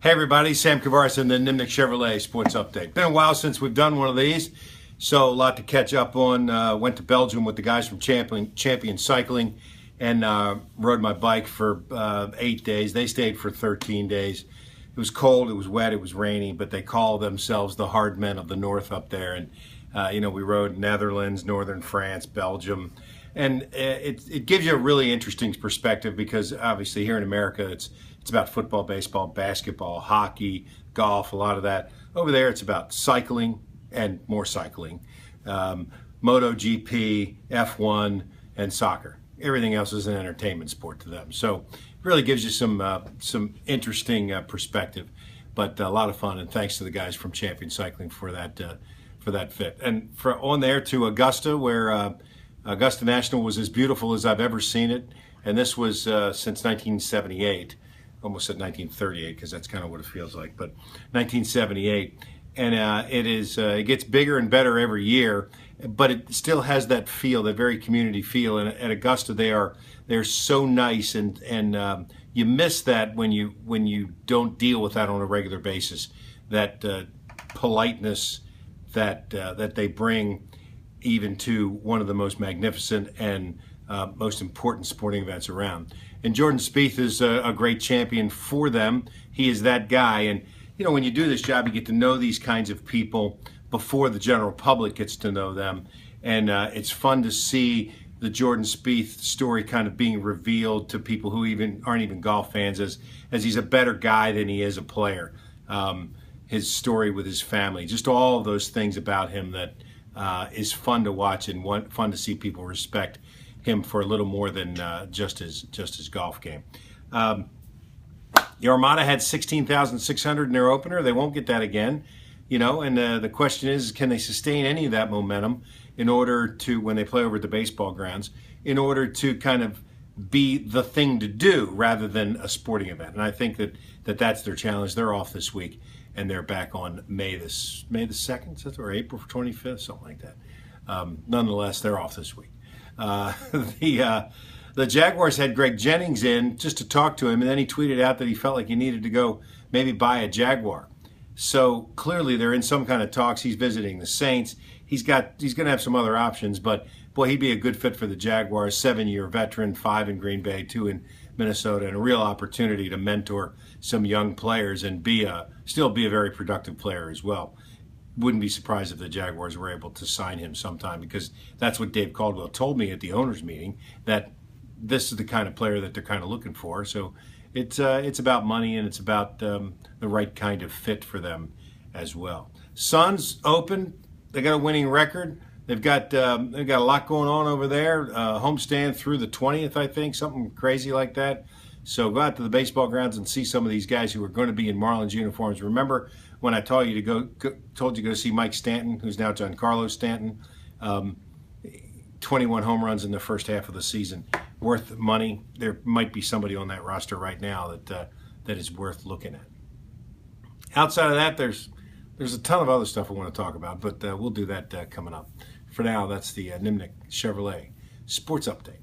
Hey everybody, Sam Kavaris in the Nimnicht Chevrolet Sports Update. Been a while since we've done one of these, so a lot to catch up on. Went to Belgium with the guys from Champion Cycling and rode my bike for 8 days. They stayed for 13 days. It was cold, it was wet, it was rainy, but they call themselves the hard men of the north up there. And we rode Netherlands, northern France, Belgium, and it gives you a really interesting perspective because obviously here in America it's about football, baseball, basketball, hockey, golf, a lot of that. Over there it's about cycling and more cycling, MotoGP, F1, and soccer. Everything else is an entertainment sport to them. So it really gives you some interesting perspective, but a lot of fun. And thanks to the guys from Champion Cycling for that fit. And on there to Augusta, where Augusta National was as beautiful as I've ever seen it. And this was since 1978. Almost said 1938 because that's kind of what it feels like, but 1978. And it gets bigger and better every year, but it still has that feel, that very community feel. And at Augusta, they're so nice, and you miss that when you don't deal with that on a regular basis. That politeness that they bring even to one of the most magnificent and most important sporting events around. And Jordan Spieth is a great champion for them. He is that guy. And when you do this job, you get to know these kinds of people before the general public gets to know them. And it's fun to see the Jordan Spieth story kind of being revealed to people who aren't even golf fans, as he's a better guy than he is a player. His story with his family, just all of those things about him that is fun to watch and fun to see people respect him for a little more than just his golf game. The Armada had 16,600 in their opener. They won't get that again, and the question is, can they sustain any of that momentum in order to, when they play over at the baseball grounds, in order to kind of be the thing to do rather than a sporting event? And I think that's their challenge. They're off this week, and they're back on May the 2nd or April 25th, something like that. Nonetheless, they're off this week. The Jaguars had Greg Jennings in just to talk to him, and then he tweeted out that he felt like he needed to go maybe buy a Jaguar. So clearly they're in some kind of talks. He's visiting the Saints. He's going to have some other options, but boy, he'd be a good fit for the Jaguars. 7-year veteran, 5 in Green Bay, 2 in Minnesota, and a real opportunity to mentor some young players and still be a very productive player as well. Wouldn't be surprised if the Jaguars were able to sign him sometime, because that's what Dave Caldwell told me at the owners meeting, that this is the kind of player that they're kind of looking for. So it's about money, and it's about the right kind of fit for them as well. Suns Open, they got a winning record. They've got a lot going on over there. Homestand through the 20th, I think, something crazy like that. So go out to the baseball grounds and see some of these guys who are going to be in Marlins uniforms. Remember when I told you to go see Mike Stanton, who's now Giancarlo Stanton? 21 home runs in the first half of the season, worth money. There might be somebody on that roster right now that is worth looking at. Outside of that, there's a ton of other stuff I want to talk about, but we'll do that coming up. For now, that's the Nimnicht Chevrolet Sports Update.